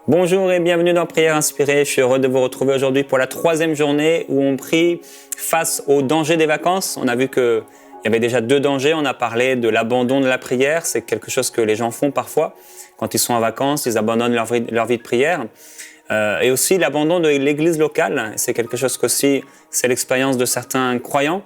Bonjour et bienvenue dans Prière Inspirée. Je suis heureux de vous retrouver aujourd'hui pour la 3e journée où on prie face aux dangers des vacances. On a vu qu'il y avait déjà 2 dangers. On a parlé de l'abandon de la prière. C'est quelque chose que les gens font parfois. Quand ils sont en vacances, ils abandonnent leur vie de prière. Et aussi l'abandon de l'église locale. C'est quelque chose qu'aussi, c'est l'expérience de certains croyants.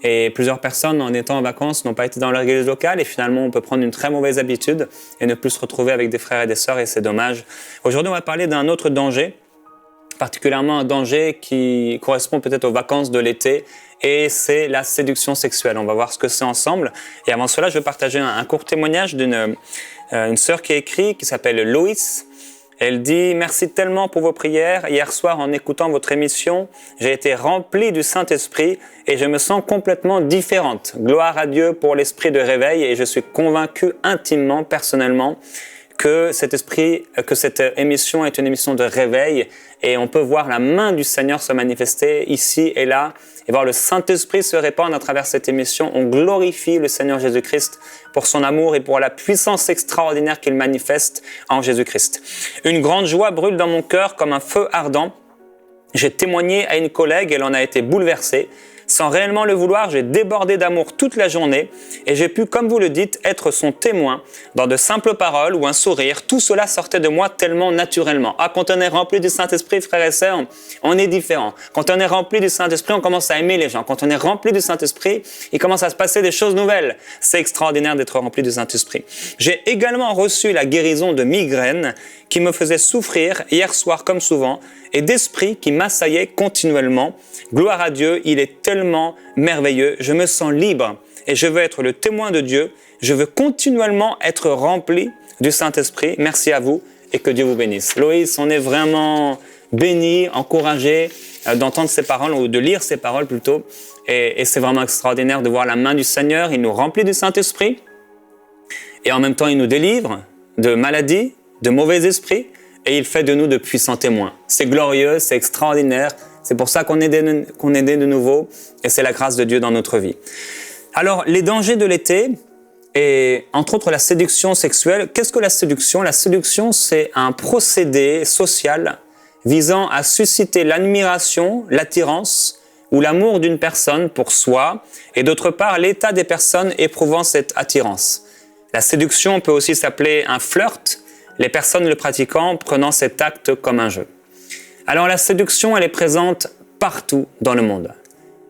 Et plusieurs personnes, en étant en vacances, n'ont pas été dans leur église locale et finalement, on peut prendre une très mauvaise habitude et ne plus se retrouver avec des frères et des sœurs et c'est dommage. Aujourd'hui, on va parler d'un autre danger, particulièrement un danger qui correspond peut-être aux vacances de l'été et c'est la séduction sexuelle. On va voir ce que c'est ensemble. Et avant cela, je vais partager un court témoignage d'une sœur qui a écrit, qui s'appelle Loïs. Elle dit « Merci tellement pour vos prières. Hier soir, en écoutant votre émission, j'ai été remplie du Saint-Esprit et je me sens complètement différente. Gloire à Dieu pour l'esprit de réveil et je suis convaincue intimement, personnellement, que cette émission est une émission de réveil et on peut voir la main du Seigneur se manifester ici et là et voir le Saint-Esprit se répandre à travers cette émission. On glorifie le Seigneur Jésus-Christ pour son amour et pour la puissance extraordinaire qu'il manifeste en Jésus-Christ. Une grande joie brûle dans mon cœur comme un feu ardent. J'ai témoigné à une collègue, elle en a été bouleversée. Sans réellement le vouloir, j'ai débordé d'amour toute la journée et j'ai pu, comme vous le dites, être son témoin dans de simples paroles ou un sourire. Tout cela sortait de moi tellement naturellement. Ah, quand on est rempli du Saint-Esprit, frères et sœurs, on est différent. Quand on est rempli du Saint-Esprit, on commence à aimer les gens. Quand on est rempli du Saint-Esprit, il commence à se passer des choses nouvelles. C'est extraordinaire d'être rempli du Saint-Esprit. J'ai également reçu la guérison de migraines qui me faisait souffrir hier soir comme souvent et d'esprits qui m'assaillaient continuellement. Gloire à Dieu, il est tellement merveilleux. Je me sens libre et je veux être le témoin de Dieu. Je veux continuellement être rempli du Saint-Esprit. Merci à vous et que Dieu vous bénisse. Loïs, on est vraiment bénis, encouragés d'entendre ces paroles ou de lire ces paroles plutôt. Et c'est vraiment extraordinaire de voir la main du Seigneur. Il nous remplit du Saint-Esprit et en même temps il nous délivre de maladies, de mauvais esprits et il fait de nous de puissants témoins. C'est glorieux, c'est extraordinaire. C'est pour ça qu'on est né de nouveau et c'est la grâce de Dieu dans notre vie. Alors, les dangers de l'été et entre autres la séduction sexuelle. Qu'est-ce que la séduction ? La séduction, c'est un procédé social visant à susciter l'admiration, l'attirance ou l'amour d'une personne pour soi et d'autre part l'état des personnes éprouvant cette attirance. La séduction peut aussi s'appeler un flirt, les personnes le pratiquant prenant cet acte comme un jeu. Alors la séduction, elle est présente partout dans le monde.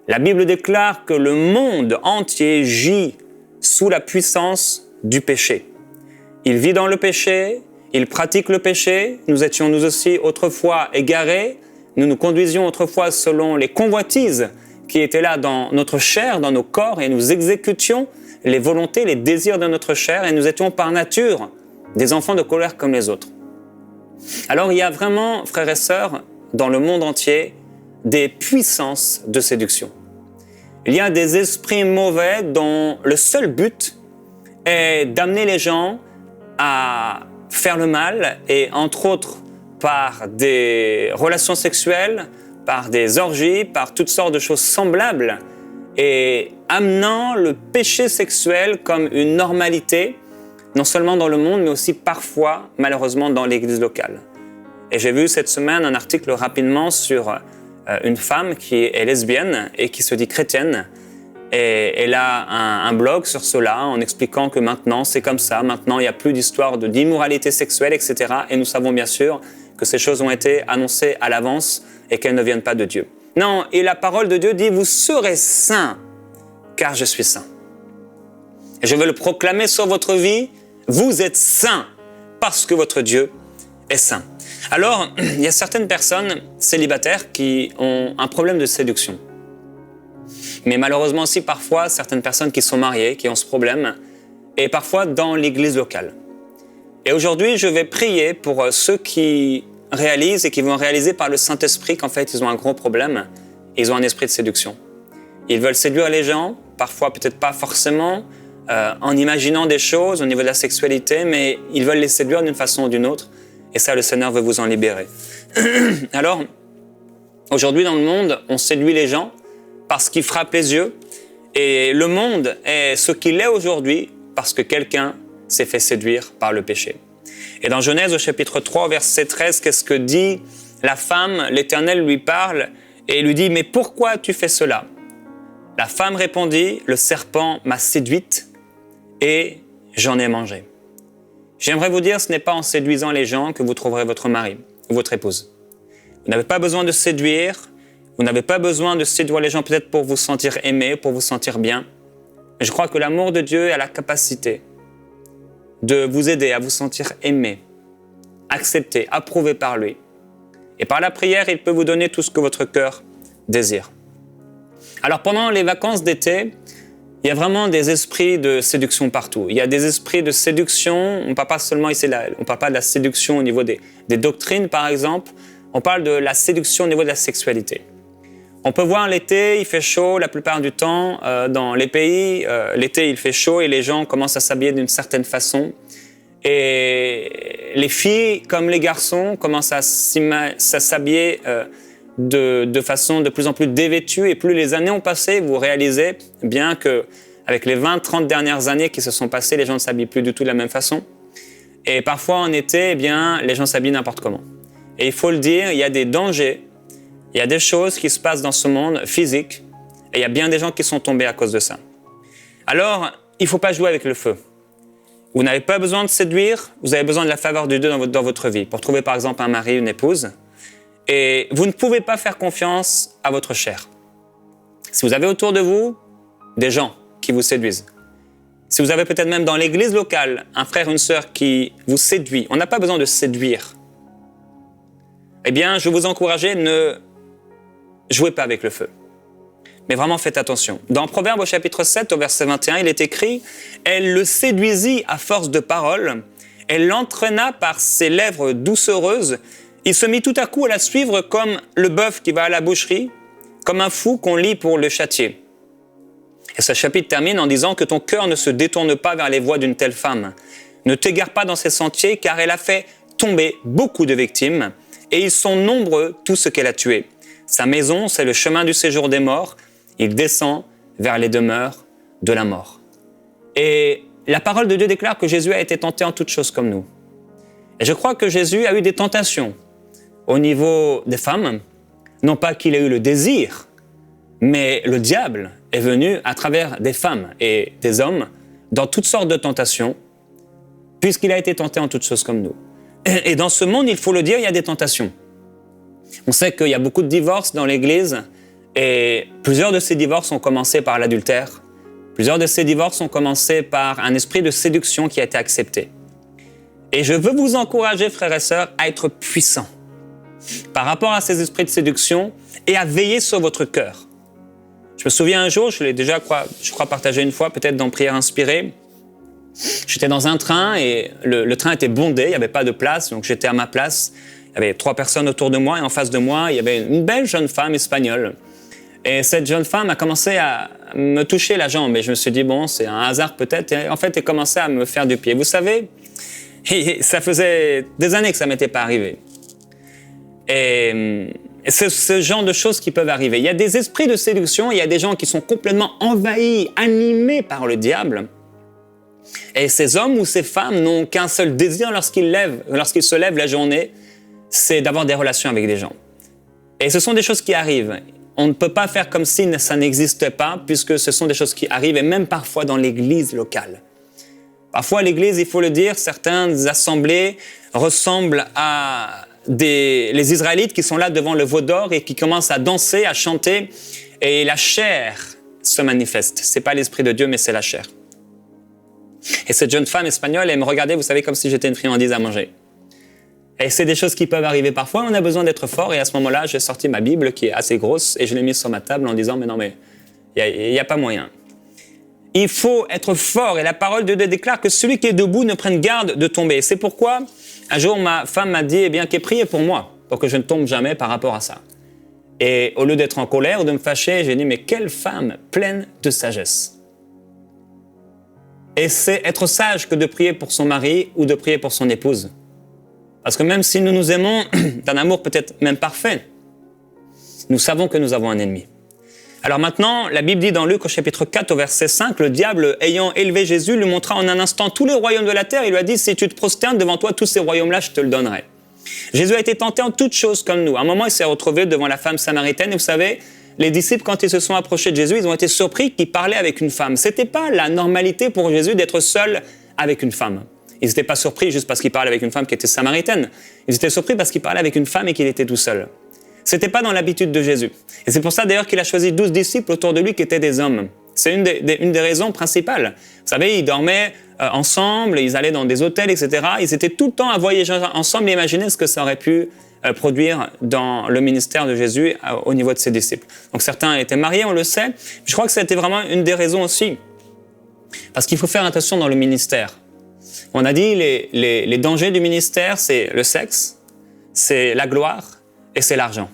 La Bible déclare que le monde entier gît sous la puissance du péché. Il vit dans le péché, il pratique le péché. Nous étions nous aussi autrefois égarés. Nous nous conduisions autrefois selon les convoitises qui étaient là dans notre chair, dans nos corps, et nous exécutions les volontés, les désirs de notre chair, et nous étions par nature des enfants de colère comme les autres. Alors il y a vraiment, frères et sœurs, dans le monde entier, des puissances de séduction. Il y a des esprits mauvais dont le seul but est d'amener les gens à faire le mal et entre autres par des relations sexuelles, par des orgies, par toutes sortes de choses semblables et amenant le péché sexuel comme une normalité non seulement dans le monde, mais aussi parfois, malheureusement, dans l'église locale. Et j'ai vu cette semaine un article rapidement sur une femme qui est lesbienne et qui se dit chrétienne. Et elle a un blog sur cela en expliquant que maintenant, c'est comme ça. Maintenant, il n'y a plus d'histoire d'immoralité sexuelle, etc. Et nous savons bien sûr que ces choses ont été annoncées à l'avance et qu'elles ne viennent pas de Dieu. Non, et la parole de Dieu dit « Vous serez saints, car je suis saint. » Et je veux le proclamer sur votre vie. Vous êtes saints parce que votre Dieu est saint. Alors, il y a certaines personnes célibataires qui ont un problème de séduction. Mais malheureusement aussi parfois certaines personnes qui sont mariées, qui ont ce problème, et parfois dans l'église locale. Et aujourd'hui, je vais prier pour ceux qui réalisent et qui vont réaliser par le Saint-Esprit qu'en fait, ils ont un gros problème. Ils ont un esprit de séduction. Ils veulent séduire les gens, parfois peut-être pas forcément, en imaginant des choses au niveau de la sexualité, mais ils veulent les séduire d'une façon ou d'une autre. Et ça, le Seigneur veut vous en libérer. Alors, aujourd'hui dans le monde, on séduit les gens parce qu'ils frappent les yeux. Et le monde est ce qu'il est aujourd'hui parce que quelqu'un s'est fait séduire par le péché. Et dans Genèse, au chapitre 3, verset 13, qu'est-ce que dit la femme? L'Éternel lui parle et lui dit « Mais pourquoi tu fais cela ?» La femme répondit « Le serpent m'a séduite et j'en ai mangé. » J'aimerais vous dire, ce n'est pas en séduisant les gens que vous trouverez votre mari ou votre épouse. Vous n'avez pas besoin de séduire, vous n'avez pas besoin de séduire les gens peut-être pour vous sentir aimé, pour vous sentir bien. Mais je crois que l'amour de Dieu a la capacité de vous aider à vous sentir aimé, accepté, approuvé par lui. Et par la prière, il peut vous donner tout ce que votre cœur désire. Alors pendant les vacances d'été, il y a vraiment des esprits de séduction partout. Il y a des esprits de séduction, on ne parle pas seulement ici, on ne parle pas de la séduction au niveau des doctrines par exemple, on parle de la séduction au niveau de la sexualité. On peut voir l'été, il fait chaud la plupart du temps. Dans les pays, l'été il fait chaud et les gens commencent à s'habiller d'une certaine façon. Et les filles comme les garçons commencent à s'habiller de façon de plus en plus dévêtue. Et plus les années ont passé, vous réalisez bien qu'avec les 20-30 dernières années qui se sont passées, les gens ne s'habillent plus du tout de la même façon. Et parfois en été, eh bien, les gens s'habillent n'importe comment. Et il faut le dire, il y a des dangers. Il y a des choses qui se passent dans ce monde physique et il y a bien des gens qui sont tombés à cause de ça. Alors, il ne faut pas jouer avec le feu. Vous n'avez pas besoin de séduire, vous avez besoin de la faveur de Dieu dans votre vie pour trouver par exemple un mari, une épouse. Et vous ne pouvez pas faire confiance à votre chair. Si vous avez autour de vous des gens qui vous séduisent, si vous avez peut-être même dans l'église locale un frère ou une sœur qui vous séduit, on n'a pas besoin de séduire. Eh bien, je vais vous encourager, ne jouez pas avec le feu. Mais vraiment, faites attention. Dans Proverbe au chapitre 7, au verset 21, il est écrit « Elle le séduisit à force de paroles, elle l'entraîna par ses lèvres doucereuses, il se mit tout à coup à la suivre comme le bœuf qui va à la boucherie, comme un fou qu'on lie pour le châtier. » Et ce chapitre termine en disant que ton cœur ne se détourne pas vers les voies d'une telle femme. Ne t'égare pas dans ses sentiers, car elle a fait tomber beaucoup de victimes, et ils sont nombreux tous ceux qu'elle a tués. Sa maison, c'est le chemin du séjour des morts. Il descend vers les demeures de la mort. Et la parole de Dieu déclare que Jésus a été tenté en toutes choses comme nous. Et je crois que Jésus a eu des tentations au niveau des femmes. Non pas qu'il ait eu le désir, mais le diable est venu à travers des femmes et des hommes dans toutes sortes de tentations, puisqu'il a été tenté en toutes choses comme nous. Et dans ce monde, il faut le dire, il y a des tentations. On sait qu'il y a beaucoup de divorces dans l'Église et plusieurs de ces divorces ont commencé par l'adultère. Plusieurs de ces divorces ont commencé par un esprit de séduction qui a été accepté. Et je veux vous encourager, frères et sœurs, à être puissants par rapport à ces esprits de séduction et à veiller sur votre cœur. Je me souviens un jour, je l'ai déjà, je crois, partagé une fois, peut-être dans Prière inspirée. J'étais dans un train et le train était bondé, il n'y avait pas de place, donc j'étais à ma place. Il y avait 3 personnes autour de moi et en face de moi, il y avait une belle jeune femme espagnole. Et cette jeune femme a commencé à me toucher la jambe et je me suis dit, bon, c'est un hasard peut-être. Et en fait, elle commençait à me faire du pied. Vous savez, ça faisait des années que ça ne m'était pas arrivé. Et c'est ce genre de choses qui peuvent arriver. Il y a des esprits de séduction, il y a des gens qui sont complètement envahis, animés par le diable. Et ces hommes ou ces femmes n'ont qu'un seul désir lorsqu'ils se lèvent la journée, c'est d'avoir des relations avec des gens. Et ce sont des choses qui arrivent. On ne peut pas faire comme si ça n'existait pas, puisque ce sont des choses qui arrivent, et même parfois dans l'église locale. Parfois, l'église, il faut le dire, certaines assemblées ressemblent à les Israélites qui sont là devant le veau d'or et qui commencent à danser, à chanter, et la chair se manifeste. Ce n'est pas l'Esprit de Dieu, mais c'est la chair. Et cette jeune femme espagnole, elle me regardait, vous savez, comme si j'étais une friandise à manger. Et c'est des choses qui peuvent arriver parfois, on a besoin d'être fort. Et à ce moment-là, j'ai sorti ma Bible qui est assez grosse et je l'ai mise sur ma table en disant « Mais non, mais il n'y a pas moyen ». Il faut être fort et la parole de Dieu déclare que celui qui est debout ne prenne garde de tomber. C'est pourquoi un jour ma femme m'a dit « Eh bien, qu'est prié pour moi pour que je ne tombe jamais par rapport à ça ». Et au lieu d'être en colère ou de me fâcher, j'ai dit « Mais quelle femme pleine de sagesse ». Et c'est être sage que de prier pour son mari ou de prier pour son épouse. Parce que même si nous nous aimons d'un amour peut-être même parfait, nous savons que nous avons un ennemi. Alors maintenant, la Bible dit dans Luc au chapitre 4 au verset 5, le diable ayant élevé Jésus lui montra en un instant tous les royaumes de la terre et lui a dit, si tu te prosternes devant toi, tous ces royaumes-là, je te le donnerai. Jésus a été tenté en toutes choses comme nous. À un moment, il s'est retrouvé devant la femme samaritaine et vous savez, les disciples, quand ils se sont approchés de Jésus, ils ont été surpris qu'il parlait avec une femme. C'était pas la normalité pour Jésus d'être seul avec une femme. Ils n'étaient pas surpris juste parce qu'il parlait avec une femme qui était samaritaine. Ils étaient surpris parce qu'il parlait avec une femme et qu'il était tout seul. C'était pas dans l'habitude de Jésus. Et c'est pour ça d'ailleurs qu'il a choisi 12 disciples autour de lui qui étaient des hommes. C'est une des raisons principales. Vous savez, ils dormaient ensemble, ils allaient dans des hôtels, etc. Ils étaient tout le temps à voyager ensemble et imaginer ce que ça aurait pu produire dans le ministère de Jésus au niveau de ses disciples. Donc certains étaient mariés, on le sait. Je crois que c'était vraiment une des raisons aussi. Parce qu'il faut faire attention dans le ministère. On a dit les dangers du ministère, c'est le sexe, c'est la gloire et c'est l'argent.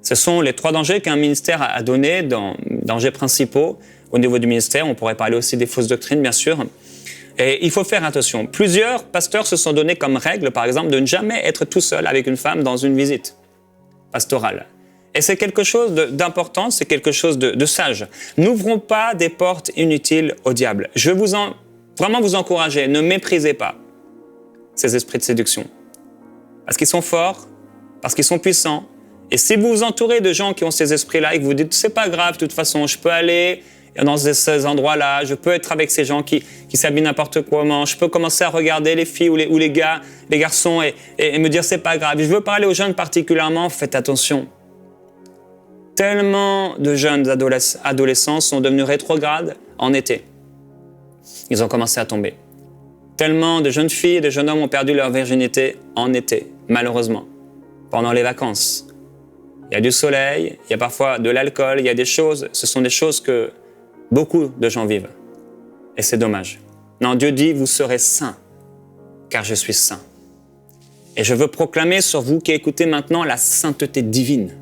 Ce sont les 3 dangers qu'un ministère a donnés, dangers principaux au niveau du ministère. On pourrait parler aussi des fausses doctrines, bien sûr. Et il faut faire attention. Plusieurs pasteurs se sont donnés comme règle, par exemple, de ne jamais être tout seul avec une femme dans une visite pastorale. Et c'est quelque chose d'important, c'est quelque chose de sage. N'ouvrons pas des portes inutiles au diable. Je veux vraiment vous encourager, ne méprisez pas ces esprits de séduction. Parce qu'ils sont forts, parce qu'ils sont puissants. Et si vous vous entourez de gens qui ont ces esprits-là et que vous dites, c'est pas grave, de toute façon, je peux aller dans ces endroits-là, je peux être avec ces gens qui s'habillent n'importe comment, je peux commencer à regarder les filles ou les gars, les garçons et me dire, c'est pas grave. Je veux parler aux jeunes particulièrement, faites attention. Tellement de jeunes adolescents sont devenus rétrogrades en été. Ils ont commencé à tomber. Tellement de jeunes filles et de jeunes hommes ont perdu leur virginité en été, malheureusement, pendant les vacances. Il y a du soleil, il y a parfois de l'alcool, il y a des choses, ce sont des choses que beaucoup de gens vivent. Et c'est dommage. Non, Dieu dit, vous serez saints, car je suis saint. Et je veux proclamer sur vous qui écoutez maintenant la sainteté divine.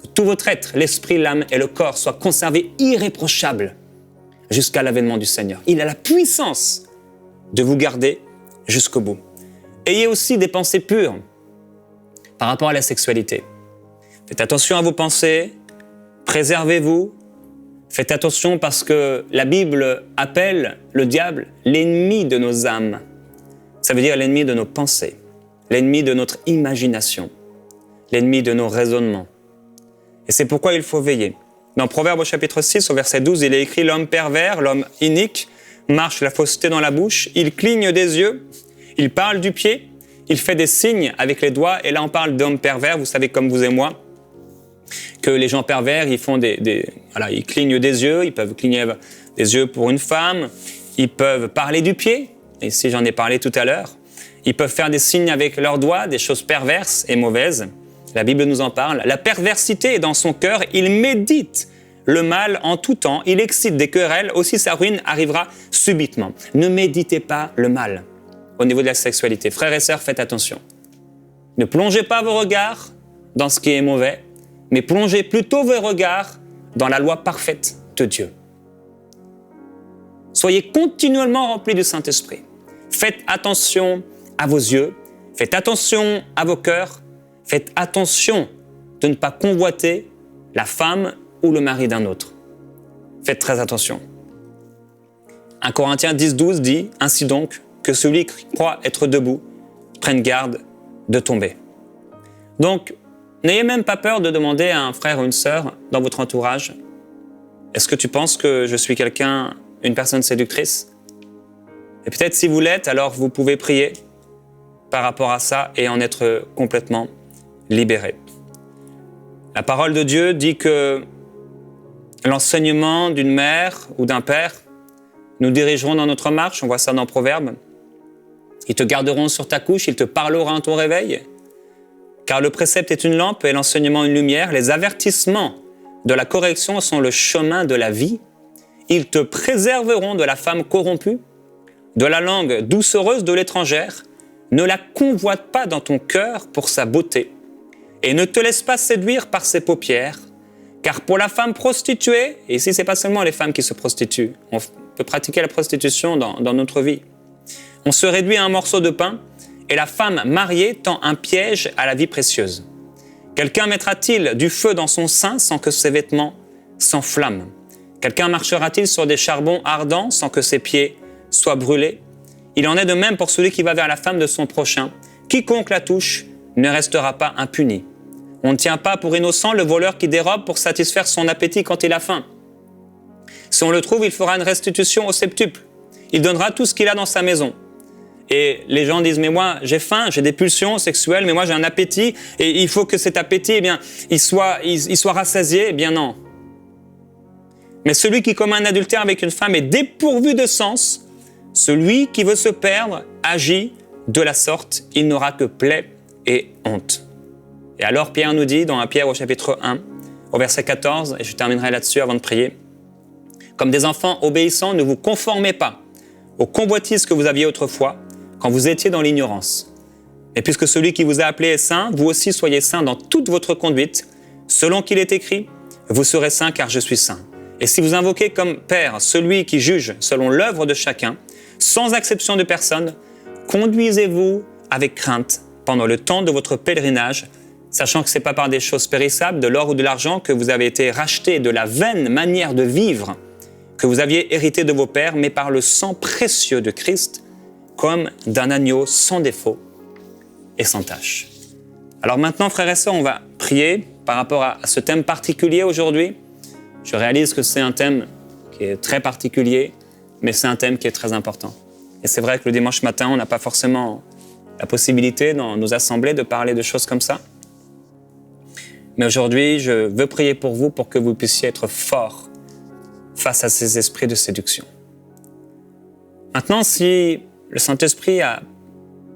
Que tout votre être, l'esprit, l'âme et le corps soient conservés irréprochables jusqu'à l'avènement du Seigneur. Il a la puissance de vous garder jusqu'au bout. Ayez aussi des pensées pures par rapport à la sexualité. Faites attention à vos pensées, préservez-vous, faites attention parce que la Bible appelle le diable l'ennemi de nos âmes. Ça veut dire l'ennemi de nos pensées, l'ennemi de notre imagination, l'ennemi de nos raisonnements. Et c'est pourquoi il faut veiller. Dans Proverbe au chapitre 6, au verset 12, il est écrit « L'homme pervers, l'homme inique, marche la fausseté dans la bouche, il cligne des yeux, il parle du pied, il fait des signes avec les doigts. » Et là, on parle d'hommes pervers, vous savez comme vous et moi, que les gens pervers, ils font voilà, ils clignent des yeux, ils peuvent cligner des yeux pour une femme, ils peuvent parler du pied, et ici j'en ai parlé tout à l'heure, ils peuvent faire des signes avec leurs doigts, des choses perverses et mauvaises. La Bible nous en parle. La perversité est dans son cœur, il médite le mal en tout temps, il excite des querelles, aussi sa ruine arrivera subitement. Ne méditez pas le mal au niveau de la sexualité. Frères et sœurs, faites attention. Ne plongez pas vos regards dans ce qui est mauvais, mais plongez plutôt vos regards dans la loi parfaite de Dieu. Soyez continuellement remplis du Saint-Esprit. Faites attention à vos yeux, faites attention à vos cœurs, faites attention de ne pas convoiter la femme ou le mari d'un autre. Faites très attention. 1 Corinthiens 10:12 dit « Ainsi donc, que celui qui croit être debout prenne garde de tomber. » Donc, n'ayez même pas peur de demander à un frère ou une sœur dans votre entourage « Est-ce que tu penses que je suis une personne séductrice ?» Et peut-être si vous l'êtes, alors vous pouvez prier par rapport à ça et en être complètement libéré. La parole de Dieu dit que l'enseignement d'une mère ou d'un père nous dirigeront dans notre marche, on voit ça dans Proverbes. Ils te garderont sur ta couche, ils te parleront à ton réveil. Car le précepte est une lampe et l'enseignement une lumière. Les avertissements de la correction sont le chemin de la vie. Ils te préserveront de la femme corrompue, de la langue doucereuse de l'étrangère. Ne la convoite pas dans ton cœur pour sa beauté et ne te laisse pas séduire par ses paupières. Car pour la femme prostituée, et ici c'est pas seulement les femmes qui se prostituent, on peut pratiquer la prostitution dans notre vie. On se réduit à un morceau de pain et la femme mariée tend un piège à la vie précieuse. Quelqu'un mettra-t-il du feu dans son sein sans que ses vêtements s'enflamment? Quelqu'un marchera-t-il sur des charbons ardents sans que ses pieds soient brûlés? Il en est de même pour celui qui va vers la femme de son prochain. Quiconque la touche ne restera pas impuni. On ne tient pas pour innocent le voleur qui dérobe pour satisfaire son appétit quand il a faim. Si on le trouve, il fera une restitution au septuple. Il donnera tout ce qu'il a dans sa maison. Et les gens disent, mais moi, j'ai faim, j'ai des pulsions sexuelles, mais moi, j'ai un appétit, et il faut que cet appétit, eh bien, il soit rassasié. Eh bien, non. Mais celui qui commet un adultère avec une femme est dépourvu de sens. Celui qui veut se perdre agit de la sorte. Il n'aura que plaie et honte. Et alors, Pierre nous dit, dans 1 Pierre au chapitre 1, au verset 14, et je terminerai là-dessus avant de prier, « Comme des enfants obéissants, ne vous conformez pas aux convoitises que vous aviez autrefois, quand vous étiez dans l'ignorance. Et puisque celui qui vous a appelé est saint, vous aussi soyez saints dans toute votre conduite, selon qu'il est écrit, vous serez saints car je suis saint. Et si vous invoquez comme Père celui qui juge selon l'œuvre de chacun, sans exception de personne, conduisez-vous avec crainte pendant le temps de votre pèlerinage, sachant que ce n'est pas par des choses périssables, de l'or ou de l'argent, que vous avez été rachetés de la vaine manière de vivre que vous aviez hérité de vos pères, mais par le sang précieux de Christ, comme d'un agneau sans défaut et sans tache. » Alors maintenant, frères et sœurs, on va prier par rapport à ce thème particulier aujourd'hui. Je réalise que c'est un thème qui est très particulier, mais c'est un thème qui est très important. Et c'est vrai que le dimanche matin, on n'a pas forcément la possibilité dans nos assemblées de parler de choses comme ça. Mais aujourd'hui, je veux prier pour vous pour que vous puissiez être forts face à ces esprits de séduction. Maintenant, si le Saint-Esprit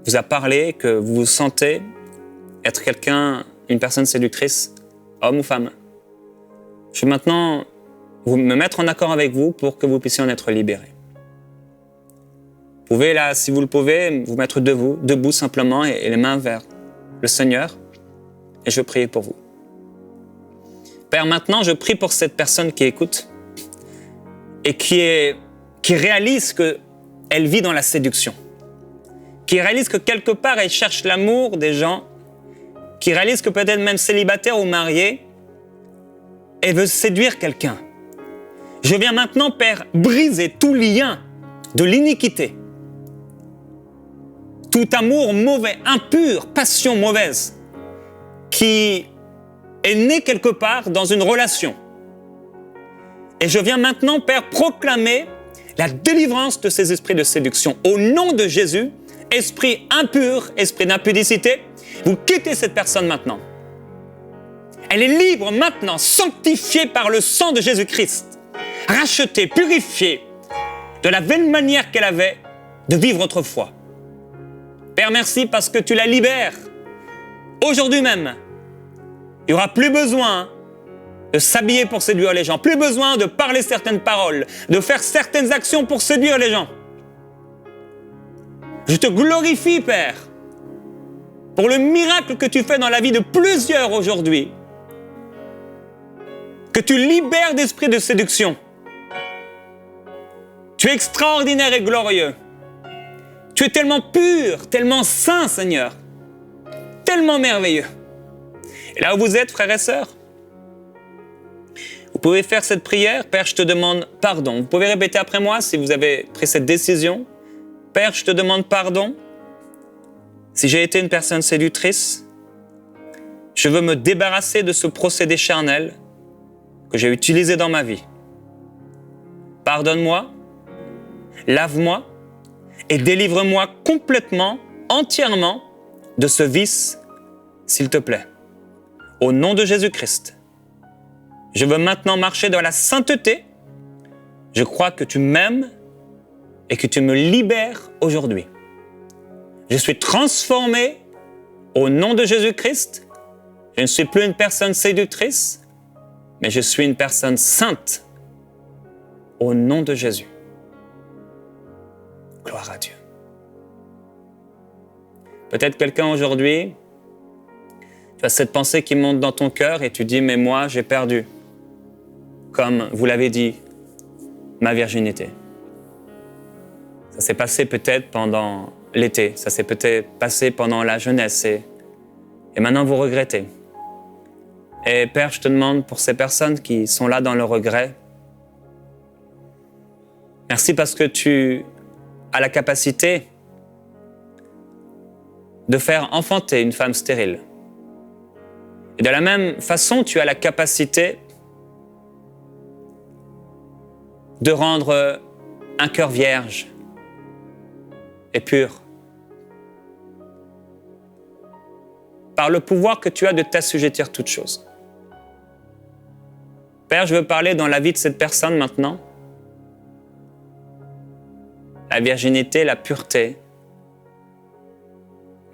vous a parlé, que vous vous sentez être une personne séductrice, homme ou femme, je vais maintenant me mettre en accord avec vous pour que vous puissiez en être libérés. Vous pouvez là, si vous le pouvez, vous mettre debout simplement et les mains vers le Seigneur, et je vais prier pour vous. Père, maintenant, je prie pour cette personne qui écoute et qui réalise qu'elle vit dans la séduction, qui réalise que quelque part, elle cherche l'amour des gens, qui réalise que peut-être même célibataire ou mariée, elle veut séduire quelqu'un. Je viens maintenant, Père, briser tout lien de l'iniquité, tout amour mauvais, impur, passion mauvaise, qui est né quelque part dans une relation. Et je viens maintenant, Père, proclamer la délivrance de ces esprits de séduction. Au nom de Jésus, esprit impur, esprit d'impudicité, vous quittez cette personne maintenant. Elle est libre maintenant, sanctifiée par le sang de Jésus-Christ, rachetée, purifiée de la vaine manière qu'elle avait de vivre autrefois. Père, merci parce que tu la libères. Aujourd'hui même, il n'y aura plus besoin de s'habiller pour séduire les gens, plus besoin de parler certaines paroles, de faire certaines actions pour séduire les gens. Je te glorifie, Père, pour le miracle que tu fais dans la vie de plusieurs aujourd'hui, que tu libères d'esprit de séduction. Tu es extraordinaire et glorieux. Tu es tellement pur, tellement saint, Seigneur, tellement merveilleux. Et là où vous êtes, frères et sœurs, vous pouvez faire cette prière. Père, je te demande pardon. Vous pouvez répéter après moi si vous avez pris cette décision. Père, je te demande pardon. Si j'ai été une personne séductrice, je veux me débarrasser de ce procédé charnel que j'ai utilisé dans ma vie. Pardonne-moi, lave-moi et délivre-moi complètement, entièrement de ce vice, s'il te plaît. Au nom de Jésus-Christ, je veux maintenant marcher dans la sainteté. Je crois que tu m'aimes et que tu me libères aujourd'hui. Je suis transformé au nom de Jésus-Christ. Je ne suis plus une personne séductrice, mais je suis une personne sainte au nom de Jésus. Gloire à Dieu. Peut-être quelqu'un aujourd'hui, tu as cette pensée qui monte dans ton cœur et tu dis, mais moi, j'ai perdu, comme vous l'avez dit, ma virginité. Ça s'est passé peut-être pendant l'été, ça s'est peut-être passé pendant la jeunesse et maintenant vous regrettez. Et Père, je te demande pour ces personnes qui sont là dans le regret, merci parce que tu as la capacité de faire enfanter une femme stérile. Et de la même façon, tu as la capacité de rendre un cœur vierge et pur. Par le pouvoir que tu as de t'assujettir toutes choses. Père, je veux parler dans la vie de cette personne maintenant. La virginité, la pureté,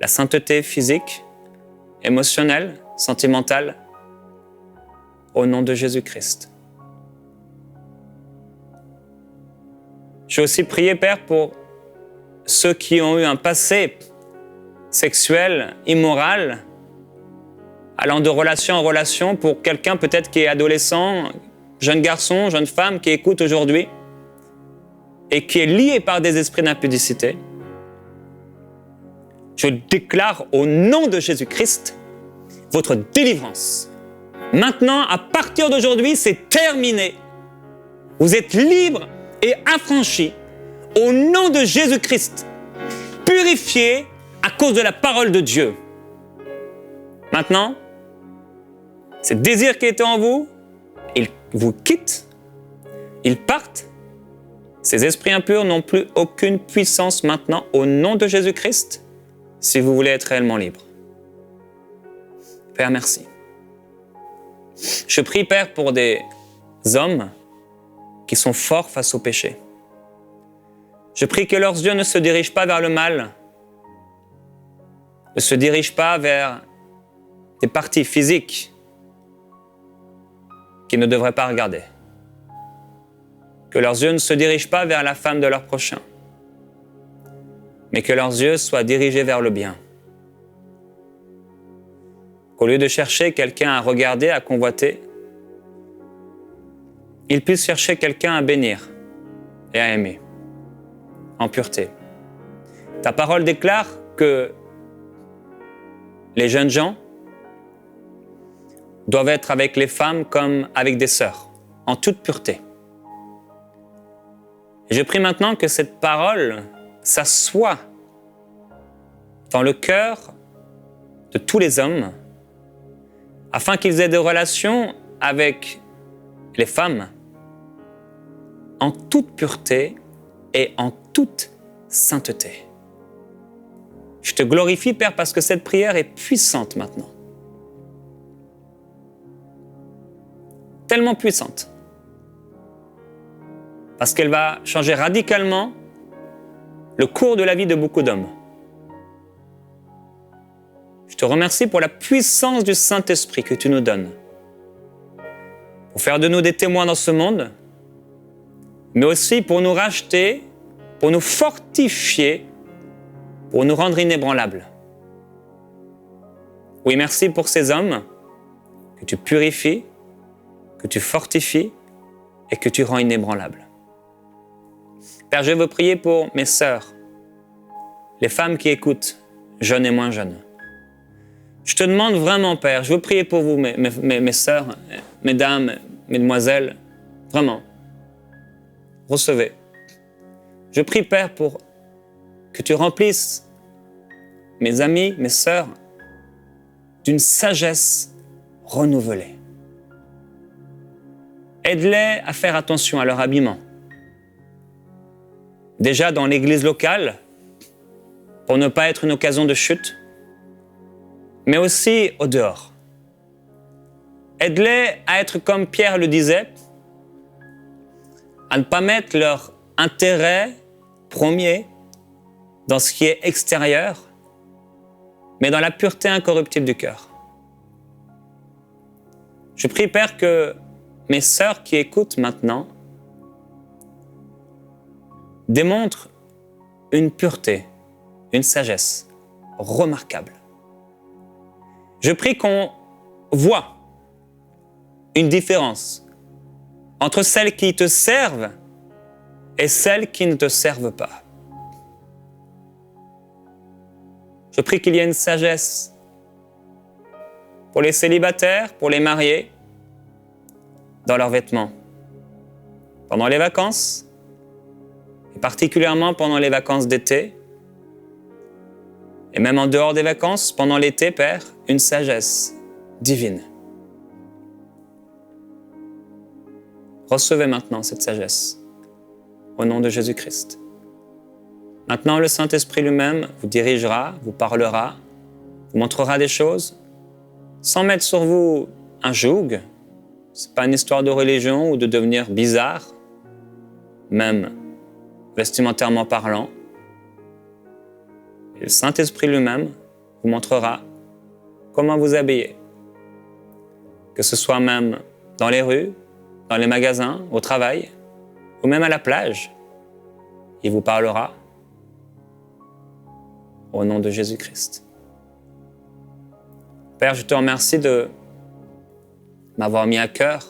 la sainteté physique, émotionnelle, sentimentale, au nom de Jésus-Christ. Je veux aussi prier, Père, pour ceux qui ont eu un passé sexuel, immoral, allant de relation en relation, pour quelqu'un peut-être qui est adolescent, jeune garçon, jeune femme qui écoute aujourd'hui et qui est lié par des esprits d'impudicité. Je déclare au nom de Jésus-Christ votre délivrance. Maintenant, à partir d'aujourd'hui, c'est terminé. Vous êtes libres et affranchis au nom de Jésus-Christ, purifiés à cause de la parole de Dieu. Maintenant, ces désirs qui étaient en vous, ils vous quittent, ils partent. Ces esprits impurs n'ont plus aucune puissance maintenant au nom de Jésus-Christ, si vous voulez être réellement libre. Père, merci. Je prie, Père, pour des hommes qui sont forts face au péché. Je prie que leurs yeux ne se dirigent pas vers le mal, ne se dirigent pas vers des parties physiques qu'ils ne devraient pas regarder. Que leurs yeux ne se dirigent pas vers la femme de leur prochain, mais que leurs yeux soient dirigés vers le bien. Qu'au lieu de chercher quelqu'un à regarder, à convoiter, ils puissent chercher quelqu'un à bénir et à aimer, en pureté. Ta parole déclare que les jeunes gens doivent être avec les femmes comme avec des sœurs, en toute pureté. Et je prie maintenant que cette parole s'assoie dans le cœur de tous les hommes, afin qu'ils aient des relations avec les femmes en toute pureté et en toute sainteté. Je te glorifie, Père, parce que cette prière est puissante maintenant. Tellement puissante. Parce qu'elle va changer radicalement le cours de la vie de beaucoup d'hommes. Je te remercie pour la puissance du Saint-Esprit que tu nous donnes. Pour faire de nous des témoins dans ce monde, mais aussi pour nous racheter, pour nous fortifier, pour nous rendre inébranlables. Oui, merci pour ces hommes que tu purifies, que tu fortifies et que tu rends inébranlables. Père, je veux prier pour mes sœurs, les femmes qui écoutent, jeunes et moins jeunes. Je te demande vraiment, Père, je veux prier pour vous, mes sœurs, mesdames, mesdemoiselles, vraiment. Recevez. Je prie, Père, pour que tu remplisses mes amis, mes sœurs, d'une sagesse renouvelée. Aide-les à faire attention à leur habillement. Déjà dans l'église locale, pour ne pas être une occasion de chute, mais aussi au dehors. Aide-les à être comme Pierre le disait, à ne pas mettre leur intérêt premier dans ce qui est extérieur, mais dans la pureté incorruptible du cœur. Je prie, Père, que mes sœurs qui écoutent maintenant démontrent une pureté, une sagesse remarquable. Je prie qu'on voit une différence entre celles qui te servent et celles qui ne te servent pas. Je prie qu'il y ait une sagesse pour les célibataires, pour les mariés, dans leurs vêtements. Pendant les vacances, et particulièrement pendant les vacances d'été, et même en dehors des vacances, pendant l'été, Père, une sagesse divine. Recevez maintenant cette sagesse, au nom de Jésus-Christ. Maintenant, le Saint-Esprit lui-même vous dirigera, vous parlera, vous montrera des choses, sans mettre sur vous un joug. Ce n'est pas une histoire de religion ou de devenir bizarre, même vestimentairement parlant. Et le Saint-Esprit lui-même vous montrera comment vous habiller. Que ce soit même dans les rues, dans les magasins, au travail, ou même à la plage. Il vous parlera au nom de Jésus-Christ. Père, je te remercie de m'avoir mis à cœur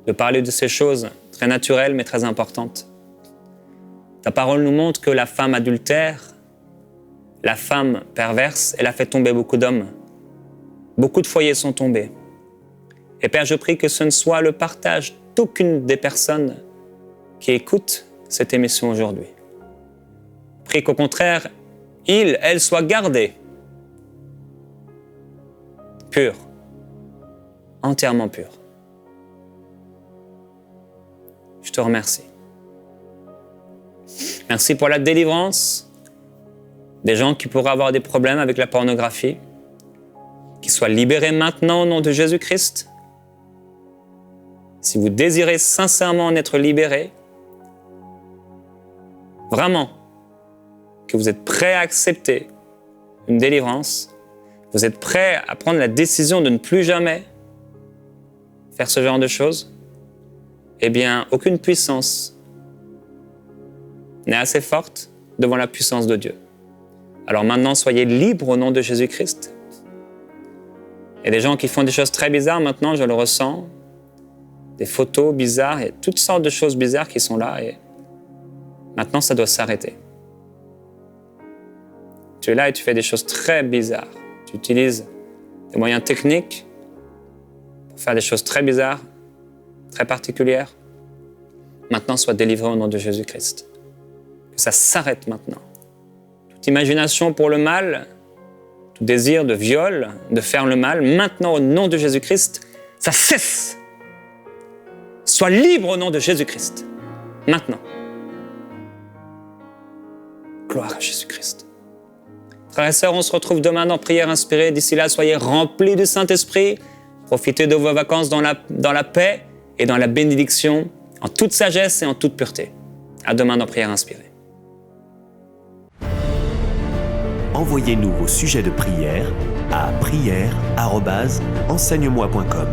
de parler de ces choses très naturelles mais très importantes. Ta parole nous montre que la femme adultère, la femme perverse, elle a fait tomber beaucoup d'hommes. Beaucoup de foyers sont tombés. Et Père, je prie que ce ne soit le partage d'aucune des personnes qui écoutent cette émission aujourd'hui. Je prie qu'au contraire, elle soit gardée, pure, entièrement pure. Je te remercie. Merci pour la délivrance des gens qui pourraient avoir des problèmes avec la pornographie, qu'ils soient libérés maintenant au nom de Jésus-Christ. Si vous désirez sincèrement en être libéré, vraiment, que vous êtes prêt à accepter une délivrance, vous êtes prêt à prendre la décision de ne plus jamais faire ce genre de choses, eh bien, aucune puissance n'est assez forte devant la puissance de Dieu. Alors maintenant, soyez libres au nom de Jésus-Christ. Il y a des gens qui font des choses très bizarres maintenant, je le ressens. Des photos bizarres, et toutes sortes de choses bizarres qui sont là. Et maintenant, ça doit s'arrêter. Tu es là et tu fais des choses très bizarres. Tu utilises des moyens techniques pour faire des choses très bizarres, très particulières. Maintenant, sois délivré au nom de Jésus-Christ. Que ça s'arrête maintenant. Toute imagination pour le mal, tout désir de viol, de faire le mal, maintenant au nom de Jésus-Christ, ça cesse. Sois libre au nom de Jésus-Christ. Maintenant. Gloire à Jésus-Christ. Frères et sœurs, on se retrouve demain dans Prière inspirée. D'ici là, soyez remplis du Saint-Esprit. Profitez de vos vacances dans la paix et dans la bénédiction, en toute sagesse et en toute pureté. À demain dans Prière inspirée. Envoyez-nous vos sujets de prière à prière@enseigne-moi.com.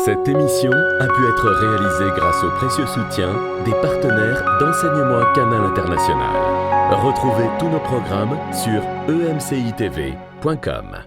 Cette émission a pu être réalisée grâce au précieux soutien des partenaires d'Enseigne-moi Canal International. Retrouvez tous nos programmes sur emcitv.com.